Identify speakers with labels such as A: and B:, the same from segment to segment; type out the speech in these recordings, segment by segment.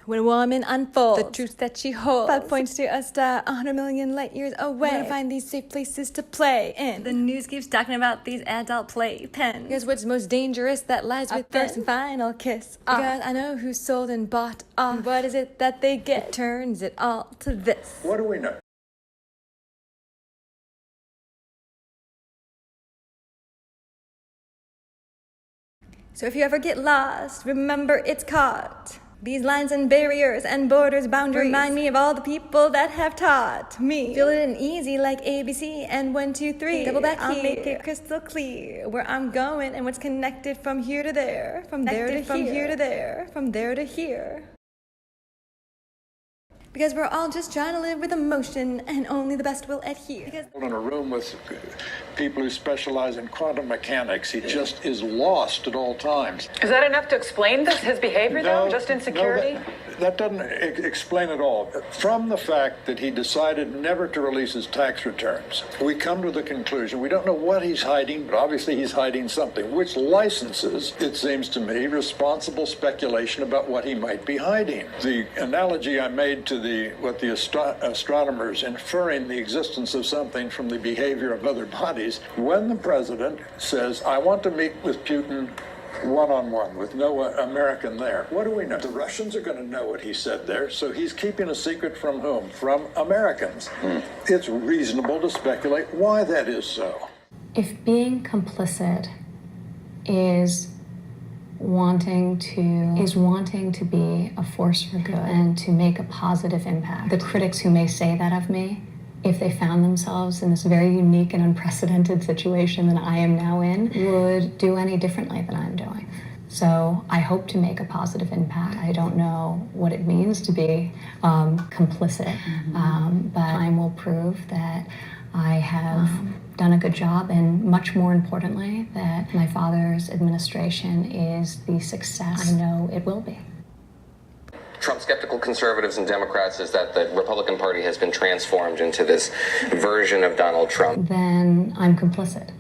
A: When a woman unfolds the truth that she holds, 5 points to a star, 100 million light years away. We're gonna find these safe places to play in. The news keeps talking about these adult playpens. Guess what's most dangerous? That lies with first and final kiss. Because I know who's sold and bought off. And what is it that they get? It turns it all to this.
B: What do we know?
A: So if you ever get lost, remember it's caught. These lines and barriers and borders, boundaries remind me of all the people that have taught me. Feel it in easy like ABC and 1, 2, 3. Double back here. I'll make it crystal clear where I'm going and what's connected from here to there, from there to here to there, from there to here. Because we're all just trying to live with emotion, and only the best will adhere. Because
B: In a room with people who specialize in quantum mechanics, he just is lost at all times.
C: Is that enough to explain his behavior, though? Just insecurity?
B: No, that doesn't explain it all. From the fact that he decided never to release his tax returns, we come to the conclusion, we don't know what he's hiding, but obviously he's hiding something, which licenses, it seems to me, responsible speculation about what he might be hiding. The analogy I made to what the astronomers inferring the existence of something from the behavior of other bodies, when the president says, I want to meet with Putin one-on-one with no American there. What do we know? The Russians are going to know what he said there, so he's keeping a secret from whom? From Americans. It's reasonable to speculate why that is so.
D: If being complicit is wanting to be a force for good and to make a positive impact, the critics who may say that of me, if they found themselves in this very unique and unprecedented situation that I am now in, would do any differently than I'm doing. So I hope to make a positive impact. I don't know what it means to be complicit, but time will prove that I have done a good job, and much more importantly, that my father's administration is the success I know it will be.
E: Trump-skeptical conservatives and Democrats is that the Republican Party has been transformed into this version of Donald Trump.
D: Then I'm complicit.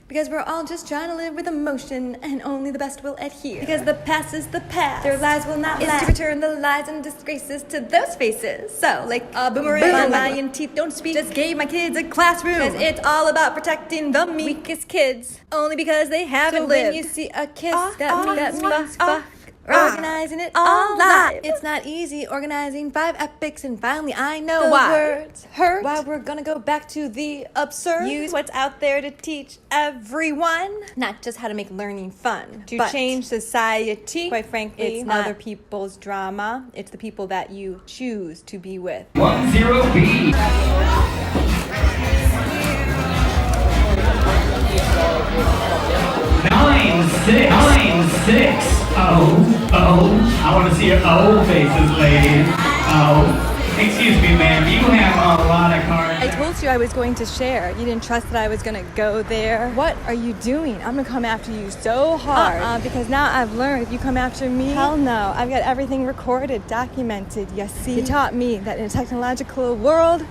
A: Because we're all just trying to live with emotion, and only the best will adhere. Because the past is the past. Their lives will not last. To return the lies and disgraces to those faces. So, like a boomerang, my lion teeth don't speak. Just gave my kids a classroom. Because it's all about protecting the weakest kids. Only because they haven't lived. When you see a kiss, that means fuck. Organizing it all live. It's not easy organizing 5 epics, and finally I know the why. Words hurt. Why we're gonna go back to the absurd. Use what's out there to teach everyone, not just how to make learning fun, to change society. Quite frankly, it's not other people's drama. It's the people that you choose to be with.
F: 10B. Nine six. Oh, I want to see your O faces, ladies. Oh, excuse me, ma'am, you have a lot of cards.
A: I told you I was going to share. You didn't trust that I was going to go there. What are you doing? I'm going to come after you so hard. Because now I've learned if you come after me, hell no. I've got everything recorded, documented. You see, you taught me that in a technological world,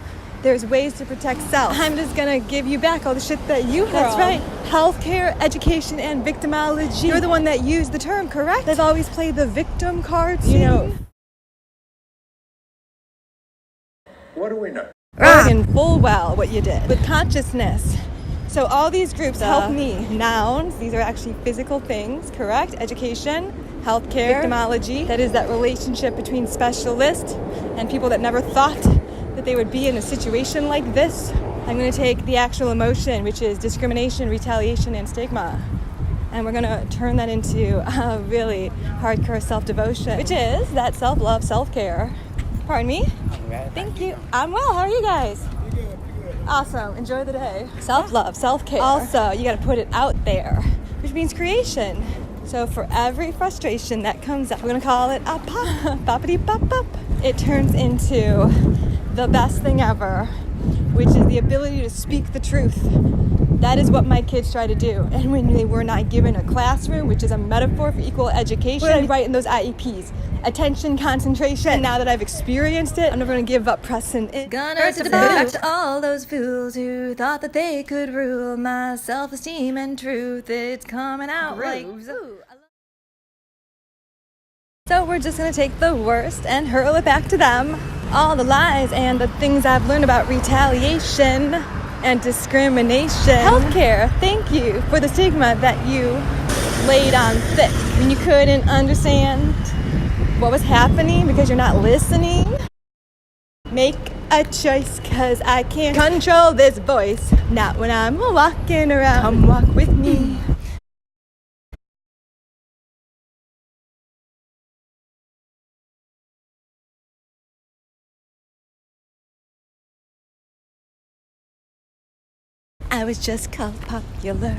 A: there's ways to protect self. I'm just gonna give you back all the shit that you hurled. That's right. Healthcare, education, and victimology. You're the one that used the term, correct? They've always played the victim card. You know.
B: What do we know?
A: Knowing full well what you did with consciousness. So all these groups help me. Nouns, these are actually physical things, correct? Education, healthcare, victimology. That is that relationship between specialists and people that never thought that they would be in a situation like this. I'm going to take the actual emotion, which is discrimination, retaliation, and stigma, and we're going to turn that into a really hardcore self-devotion, which is that self-love, self-care. Pardon me? Thank you. I'm well. How are you guys?
G: Pretty good.
A: Awesome. Enjoy the day. Self-love, self-care. Also, you got to put it out there, which means creation. So for every frustration that comes up, we're going to call it a pop, poppity pop pop. It turns into the best thing ever, which is the ability to speak the truth. That is what my kids try to do. And when they were not given a classroom, which is a metaphor for equal education, what did I write in those IEPs? Attention, concentration. And now that I've experienced it, I'm never going to give up pressing it. Gonna back to all those fools who thought that they could rule my self-esteem and truth. It's coming out like... Ooh. So we're just gonna take the worst and hurl it back to them. All the lies and the things I've learned about retaliation and discrimination. Healthcare, thank you for the stigma that you laid on thick when you couldn't understand what was happening because you're not listening. Make a choice, cause I can't control this voice. Not when I'm walking around. Come walk with me. I was just called popular.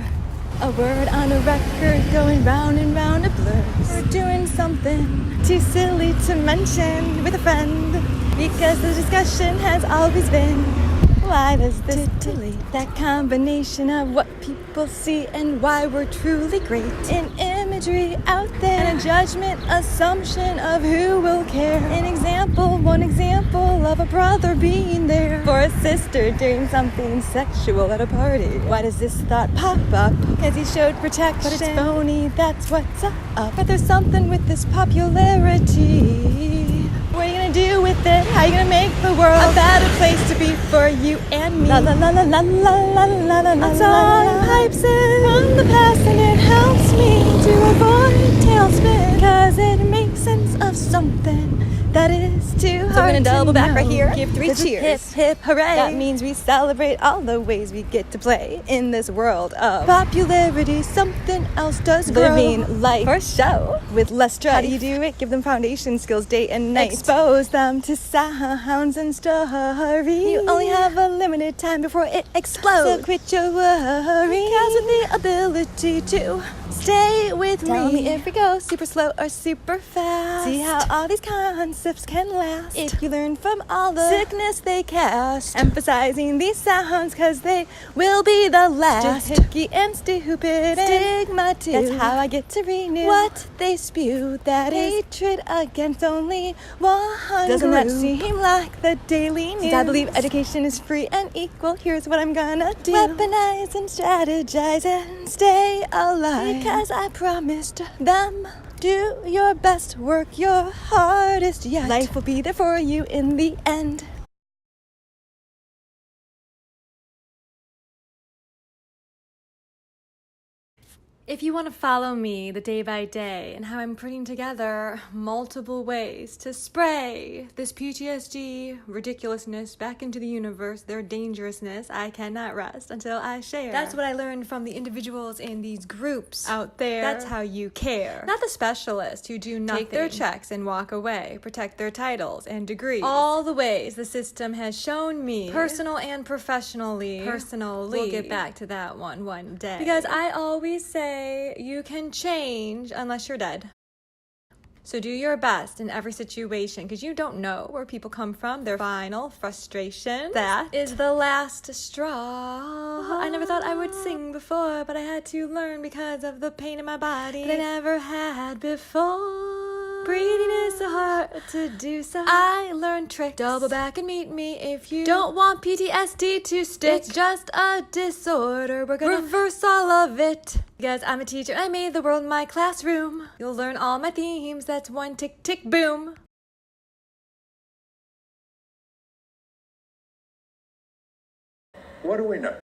A: A word on a record going round and round a blur. We're doing something too silly to mention with a friend, because the discussion has always been, why does this delete that combination of what people see and why we're truly great in imagery out there, and a judgment assumption of who will care. One example of a brother being there for a sister doing something sexual at a party. Why does this thought pop up? Because he showed protection, but it's phony, that's what's up. But there's something with this popularity. What are you gonna do with it? How are you gonna make the world a better place to be for you and me? La la la la la la la la la la. A song pipes in from the past and it helps me to avoid tailspin, cause it makes sense of something that is too hard. So we're gonna double back right here. Give 3 cheers. Hip hip hooray. That means we celebrate all the ways we get to play in this world of popularity. Something else does grow. Living life for show with less stress. How do you do it? Give them foundation skills day and night. Expose them to sounds and stories. You only have a limited time before it explodes. So quit your worry, cause with the ability to stay with me. Tell me if we go super slow or super fast. See how all these concepts can last if you learn from all the sickness they cast. Emphasizing these sounds cause they will be the last. Sticky and stupid stigma too. That's how I get to renew what they spew. That hatred against only one Doesn't group. That seem like the daily news? Since I believe education is free and equal, here's what I'm gonna do. Weaponize and strategize and stay alive, because I promised them. Do your best, work your hardest yet. Life will be there for you in the end. If you want to follow me the day by day and how I'm putting together multiple ways to spray this PTSD ridiculousness back into the universe, their dangerousness, I cannot rest until I share. That's what I learned from the individuals in these groups out there. That's how you care. Not the specialists who do nothing. Take their checks and walk away, protect their titles and degrees. All the ways the system has shown me, personal and professionally. We'll get back to that one day. Because I always say, you can change unless you're dead. So do your best in every situation, because you don't know where people come from, their final frustration. That is the last straw. I never thought I would sing before, but I had to learn because of the pain in my body that I never had before. Breathing is so hard to do, so I learned tricks. Double back and meet me if you don't want PTSD to stick. It's just a disorder. We're gonna reverse all of it. Because I'm a teacher, I made the world my classroom. You'll learn all my themes, that's one tick tick boom.
B: What do we know?